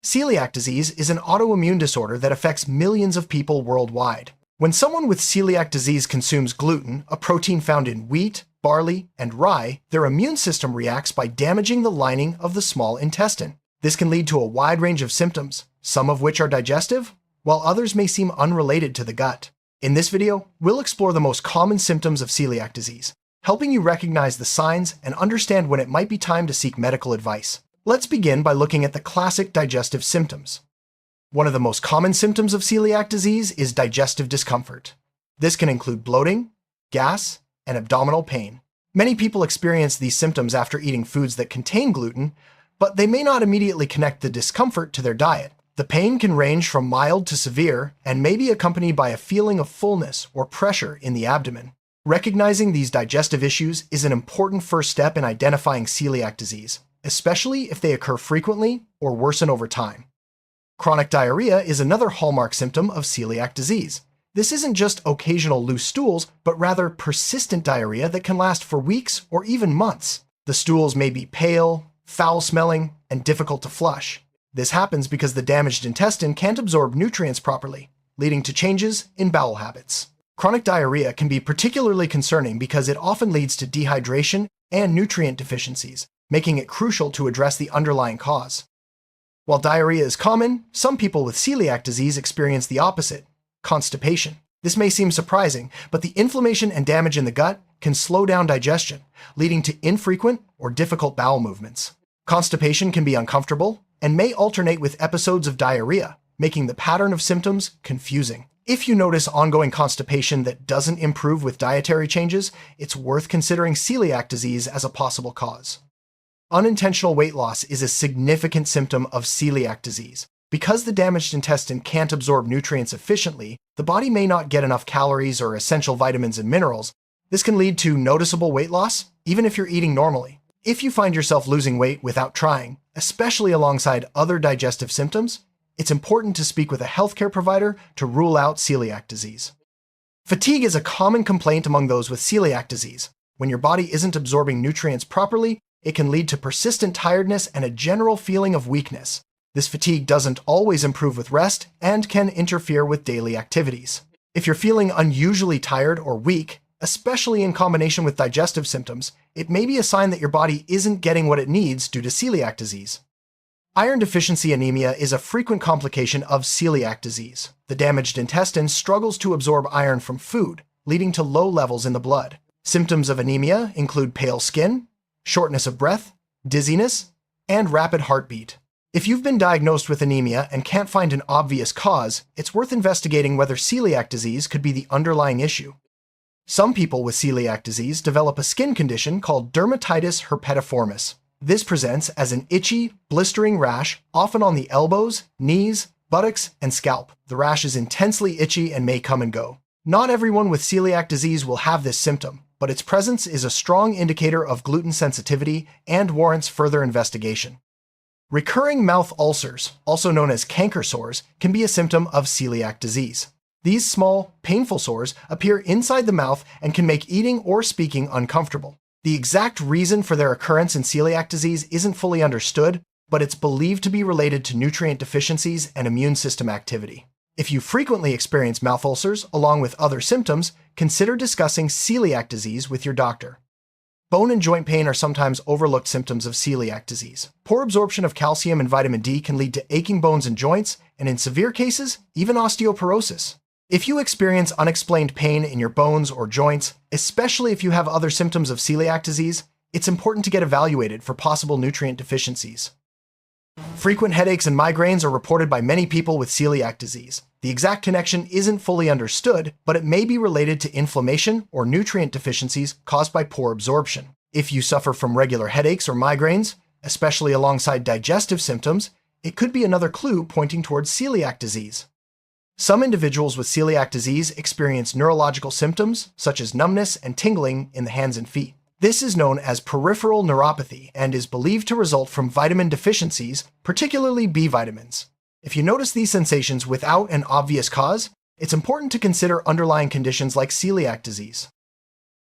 Celiac disease is an autoimmune disorder that affects millions of people worldwide. When someone with celiac disease consumes gluten, a protein found in wheat, barley, and rye, their immune system reacts by damaging the lining of the small intestine. This can lead to a wide range of symptoms, some of which are digestive, while others may seem unrelated to the gut. In this video, we'll explore the most common symptoms of celiac disease, helping you recognize the signs and understand when it might be time to seek medical advice. Let's begin by looking at the classic digestive symptoms. One of the most common symptoms of celiac disease is digestive discomfort. This can include bloating, gas, and abdominal pain. Many people experience these symptoms after eating foods that contain gluten, but they may not immediately connect the discomfort to their diet. The pain can range from mild to severe and may be accompanied by a feeling of fullness or pressure in the abdomen. Recognizing these digestive issues is an important first step in identifying celiac disease, especially if they occur frequently or worsen over time. Chronic diarrhea is another hallmark symptom of celiac disease. This isn't just occasional loose stools, but rather persistent diarrhea that can last for weeks or even months. The stools may be pale, foul-smelling, and difficult to flush. This happens because the damaged intestine can't absorb nutrients properly, leading to changes in bowel habits. Chronic diarrhea can be particularly concerning because it often leads to dehydration and nutrient deficiencies, making it crucial to address the underlying cause. While diarrhea is common, some people with celiac disease experience the opposite, constipation. This may seem surprising, but the inflammation and damage in the gut can slow down digestion, leading to infrequent or difficult bowel movements. Constipation can be uncomfortable and may alternate with episodes of diarrhea, making the pattern of symptoms confusing. If you notice ongoing constipation that doesn't improve with dietary changes, it's worth considering celiac disease as a possible cause. Unintentional weight loss is a significant symptom of celiac disease. Because the damaged intestine can't absorb nutrients efficiently, the body may not get enough calories or essential vitamins and minerals. This can lead to noticeable weight loss, even if you're eating normally. If you find yourself losing weight without trying, especially alongside other digestive symptoms, it's important to speak with a healthcare provider to rule out celiac disease. Fatigue is a common complaint among those with celiac disease. When your body isn't absorbing nutrients properly, it can lead to persistent tiredness and a general feeling of weakness. This fatigue doesn't always improve with rest and can interfere with daily activities. If you're feeling unusually tired or weak, especially in combination with digestive symptoms, it may be a sign that your body isn't getting what it needs due to celiac disease. Iron deficiency anemia is a frequent complication of celiac disease. The damaged intestine struggles to absorb iron from food, leading to low levels in the blood. Symptoms of anemia include pale skin, shortness of breath, dizziness, and rapid heartbeat. If you've been diagnosed with anemia and can't find an obvious cause, it's worth investigating whether celiac disease could be the underlying issue. Some people with celiac disease develop a skin condition called dermatitis herpetiformis. This presents as an itchy, blistering rash, often on the elbows, knees, buttocks, and scalp. The rash is intensely itchy and may come and go. Not everyone with celiac disease will have this symptom, but its presence is a strong indicator of gluten sensitivity and warrants further investigation. Recurring mouth ulcers, also known as canker sores, can be a symptom of celiac disease. These small, painful sores appear inside the mouth and can make eating or speaking uncomfortable. The exact reason for their occurrence in celiac disease isn't fully understood, but it's believed to be related to nutrient deficiencies and immune system activity. If you frequently experience mouth ulcers along with other symptoms, consider discussing celiac disease with your doctor. Bone and joint pain are sometimes overlooked symptoms of celiac disease. Poor absorption of calcium and vitamin D can lead to aching bones and joints, and in severe cases, even osteoporosis. If you experience unexplained pain in your bones or joints, especially if you have other symptoms of celiac disease, it's important to get evaluated for possible nutrient deficiencies. Frequent headaches and migraines are reported by many people with celiac disease. The exact connection isn't fully understood, but it may be related to inflammation or nutrient deficiencies caused by poor absorption. If you suffer from regular headaches or migraines, especially alongside digestive symptoms, it could be another clue pointing towards celiac disease. Some individuals with celiac disease experience neurological symptoms, such as numbness and tingling in the hands and feet. This is known as peripheral neuropathy and is believed to result from vitamin deficiencies, particularly B vitamins. If you notice these sensations without an obvious cause, it's important to consider underlying conditions like celiac disease.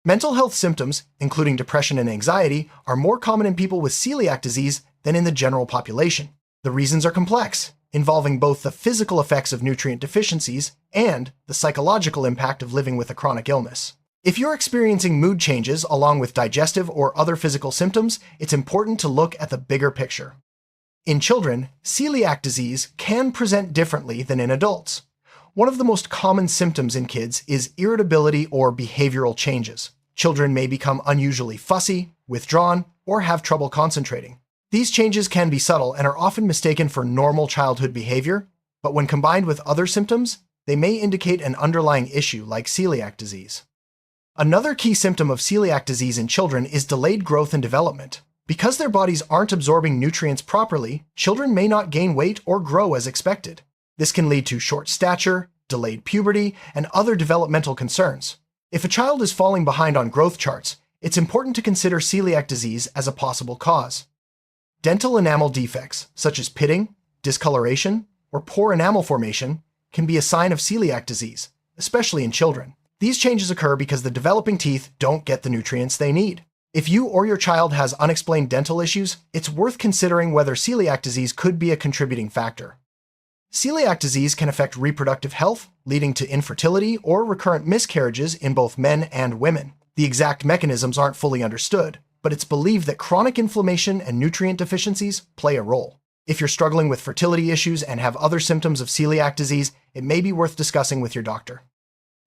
Mental health symptoms, including depression and anxiety, are more common in people with celiac disease than in the general population. The reasons are complex, involving both the physical effects of nutrient deficiencies and the psychological impact of living with a chronic illness. If you're experiencing mood changes along with digestive or other physical symptoms, it's important to look at the bigger picture. In children, celiac disease can present differently than in adults. One of the most common symptoms in kids is irritability or behavioral changes. Children may become unusually fussy, withdrawn, or have trouble concentrating. These changes can be subtle and are often mistaken for normal childhood behavior, but when combined with other symptoms, they may indicate an underlying issue like celiac disease. Another key symptom of celiac disease in children is delayed growth and development. Because their bodies aren't absorbing nutrients properly, children may not gain weight or grow as expected. This can lead to short stature, delayed puberty, and other developmental concerns. If a child is falling behind on growth charts, it's important to consider celiac disease as a possible cause. Dental enamel defects, such as pitting, discoloration, or poor enamel formation, can be a sign of celiac disease, especially in children. These changes occur because the developing teeth don't get the nutrients they need. If you or your child has unexplained dental issues, it's worth considering whether celiac disease could be a contributing factor. Celiac disease can affect reproductive health, leading to infertility or recurrent miscarriages in both men and women. The exact mechanisms aren't fully understood, but it's believed that chronic inflammation and nutrient deficiencies play a role. If you're struggling with fertility issues and have other symptoms of celiac disease, it may be worth discussing with your doctor.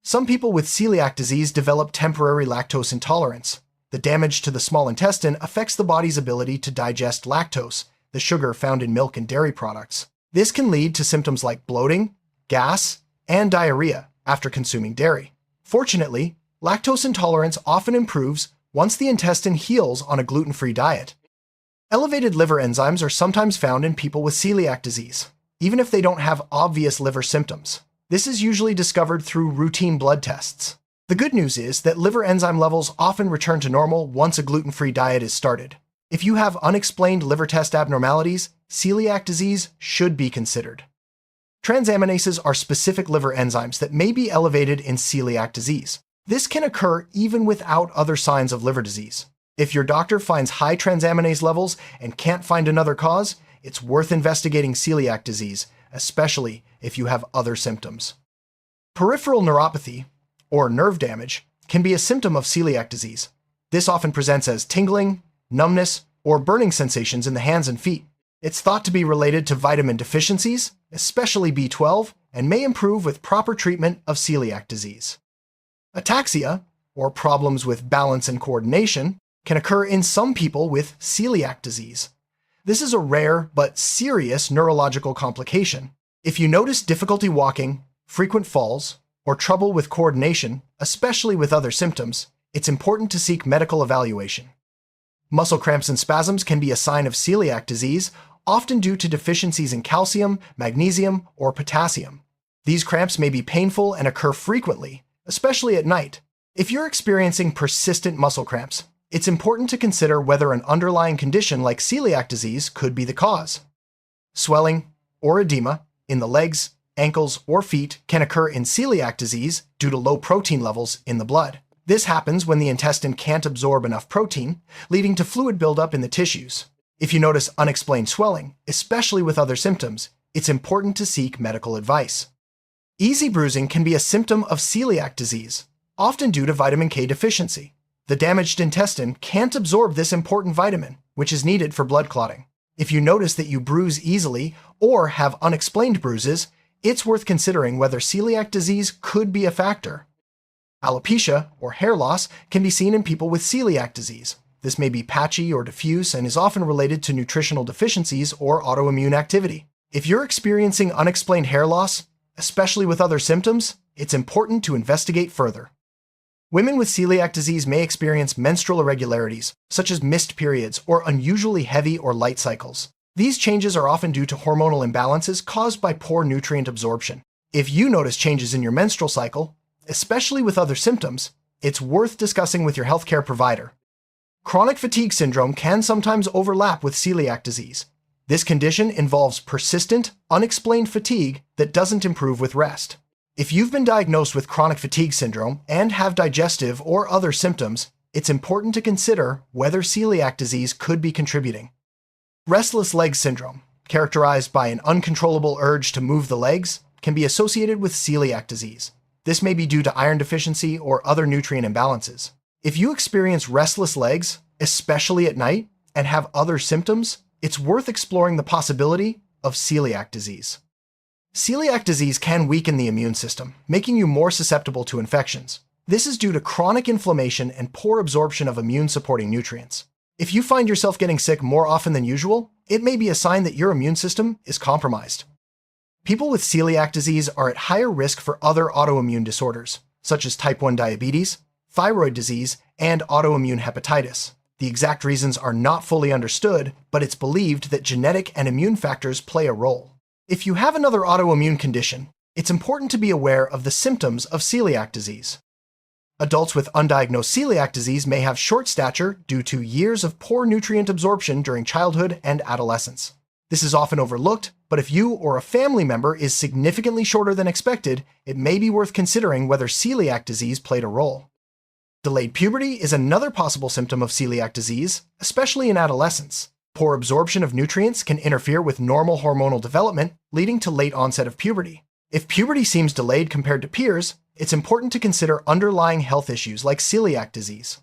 Some people with celiac disease develop temporary lactose intolerance. The damage to the small intestine affects the body's ability to digest lactose, the sugar found in milk and dairy products. This can lead to symptoms like bloating, gas, and diarrhea after consuming dairy. Fortunately, lactose intolerance often improves once the intestine heals on a gluten-free diet. Elevated liver enzymes are sometimes found in people with celiac disease, even if they don't have obvious liver symptoms. This is usually discovered through routine blood tests. The good news is that liver enzyme levels often return to normal once a gluten-free diet is started. If you have unexplained liver test abnormalities, celiac disease should be considered. Transaminases are specific liver enzymes that may be elevated in celiac disease. This can occur even without other signs of liver disease. If your doctor finds high transaminase levels and can't find another cause, it's worth investigating celiac disease, especially if you have other symptoms. Peripheral neuropathy, or nerve damage, can be a symptom of celiac disease. This often presents as tingling, numbness, or burning sensations in the hands and feet. It's thought to be related to vitamin deficiencies, especially B12, and may improve with proper treatment of celiac disease. Ataxia, or problems with balance and coordination, can occur in some people with celiac disease. This is a rare but serious neurological complication. If you notice difficulty walking, frequent falls, or trouble with coordination, especially with other symptoms, it's important to seek medical evaluation. Muscle cramps and spasms can be a sign of celiac disease, often due to deficiencies in calcium, magnesium, or potassium. These cramps may be painful and occur frequently, especially at night. If you're experiencing persistent muscle cramps, it's important to consider whether an underlying condition like celiac disease could be the cause. Swelling or edema in the legs, ankles, or feet can occur in celiac disease due to low protein levels in the blood. This happens when the intestine can't absorb enough protein, leading to fluid buildup in the tissues. If you notice unexplained swelling, especially with other symptoms, it's important to seek medical advice. Easy bruising can be a symptom of celiac disease, often due to vitamin K deficiency. The damaged intestine can't absorb this important vitamin, which is needed for blood clotting. If you notice that you bruise easily or have unexplained bruises, it's worth considering whether celiac disease could be a factor. Alopecia, or hair loss, can be seen in people with celiac disease. This may be patchy or diffuse and is often related to nutritional deficiencies or autoimmune activity. If you're experiencing unexplained hair loss, especially with other symptoms, it's important to investigate further. Women with celiac disease may experience menstrual irregularities, such as missed periods or unusually heavy or light cycles. These changes are often due to hormonal imbalances caused by poor nutrient absorption. If you notice changes in your menstrual cycle, especially with other symptoms, it's worth discussing with your healthcare provider. Chronic fatigue syndrome can sometimes overlap with celiac disease. This condition involves persistent, unexplained fatigue that doesn't improve with rest. If you've been diagnosed with chronic fatigue syndrome and have digestive or other symptoms, it's important to consider whether celiac disease could be contributing. Restless leg syndrome, characterized by an uncontrollable urge to move the legs, can be associated with celiac disease. This may be due to iron deficiency or other nutrient imbalances. If you experience restless legs, especially at night, and have other symptoms, it's worth exploring the possibility of celiac disease. Celiac disease can weaken the immune system, making you more susceptible to infections. This is due to chronic inflammation and poor absorption of immune-supporting nutrients. If you find yourself getting sick more often than usual, it may be a sign that your immune system is compromised. People with celiac disease are at higher risk for other autoimmune disorders, such as type 1 diabetes, thyroid disease, and autoimmune hepatitis. The exact reasons are not fully understood, but it's believed that genetic and immune factors play a role. If you have another autoimmune condition, it's important to be aware of the symptoms of celiac disease. Adults with undiagnosed celiac disease may have short stature due to years of poor nutrient absorption during childhood and adolescence. This is often overlooked, but if you or a family member is significantly shorter than expected, it may be worth considering whether celiac disease played a role. Delayed puberty is another possible symptom of celiac disease, especially in adolescence. Poor absorption of nutrients can interfere with normal hormonal development, leading to late onset of puberty. If puberty seems delayed compared to peers, it's important to consider underlying health issues like celiac disease.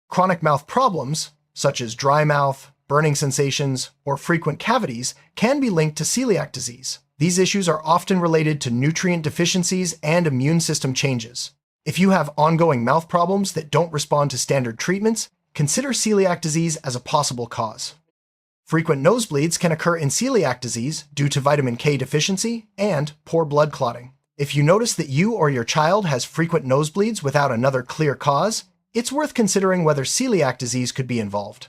Chronic mouth problems, such as dry mouth, burning sensations, or frequent cavities, can be linked to celiac disease. These issues are often related to nutrient deficiencies and immune system changes. If you have ongoing mouth problems that don't respond to standard treatments, consider celiac disease as a possible cause. Frequent nosebleeds can occur in celiac disease due to vitamin K deficiency and poor blood clotting. If you notice that you or your child has frequent nosebleeds without another clear cause, it's worth considering whether celiac disease could be involved.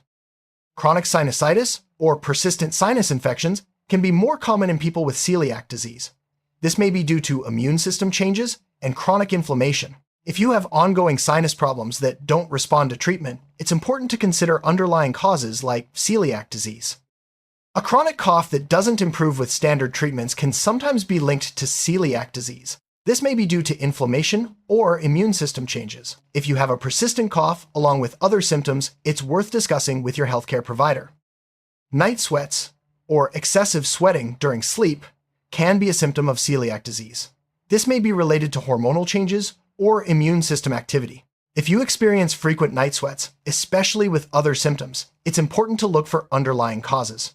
Chronic sinusitis, or persistent sinus infections, can be more common in people with celiac disease. This may be due to immune system changes and chronic inflammation. If you have ongoing sinus problems that don't respond to treatment, it's important to consider underlying causes like celiac disease. A chronic cough that doesn't improve with standard treatments can sometimes be linked to celiac disease. This may be due to inflammation or immune system changes. If you have a persistent cough along with other symptoms, it's worth discussing with your healthcare provider. Night sweats, or excessive sweating during sleep, can be a symptom of celiac disease. This may be related to hormonal changes or immune system activity. If you experience frequent night sweats, especially with other symptoms, it's important to look for underlying causes.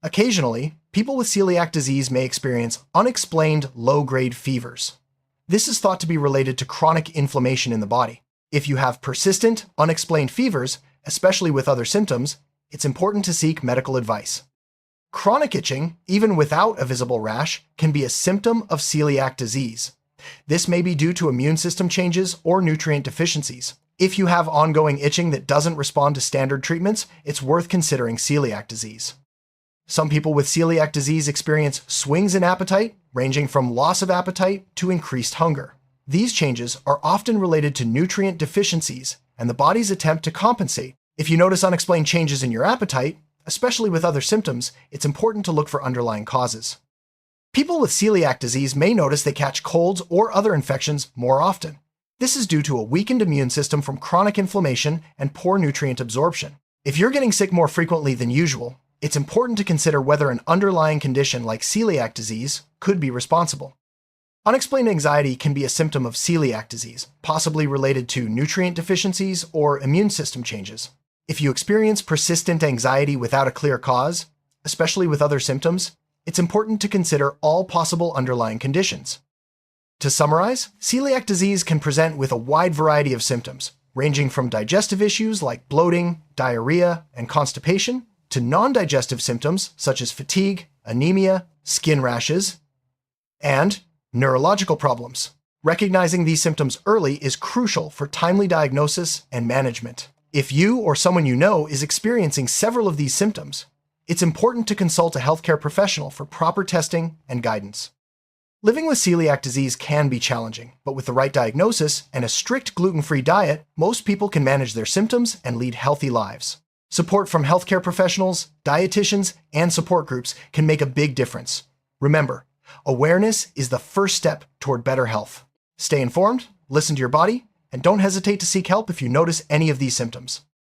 Occasionally, people with celiac disease may experience unexplained low-grade fevers. This is thought to be related to chronic inflammation in the body. If you have persistent, unexplained fevers, especially with other symptoms, it's important to seek medical advice. Chronic itching, even without a visible rash, can be a symptom of celiac disease. This may be due to immune system changes or nutrient deficiencies. If you have ongoing itching that doesn't respond to standard treatments, it's worth considering celiac disease. Some people with celiac disease experience swings in appetite, ranging from loss of appetite to increased hunger. These changes are often related to nutrient deficiencies and the body's attempt to compensate. If you notice unexplained changes in your appetite, especially with other symptoms, it's important to look for underlying causes. People with celiac disease may notice they catch colds or other infections more often. This is due to a weakened immune system from chronic inflammation and poor nutrient absorption. If you're getting sick more frequently than usual, it's important to consider whether an underlying condition like celiac disease could be responsible. Unexplained anxiety can be a symptom of celiac disease, possibly related to nutrient deficiencies or immune system changes. If you experience persistent anxiety without a clear cause, especially with other symptoms, it's important to consider all possible underlying conditions. To summarize, celiac disease can present with a wide variety of symptoms, ranging from digestive issues like bloating, diarrhea, and constipation, to non-digestive symptoms such as fatigue, anemia, skin rashes, and neurological problems. Recognizing these symptoms early is crucial for timely diagnosis and management. If you or someone you know is experiencing several of these symptoms, it's important to consult a healthcare professional for proper testing and guidance. Living with celiac disease can be challenging, but with the right diagnosis and a strict gluten-free diet, most people can manage their symptoms and lead healthy lives. Support from healthcare professionals, dietitians, and support groups can make a big difference. Remember, awareness is the first step toward better health. Stay informed, listen to your body, and don't hesitate to seek help if you notice any of these symptoms.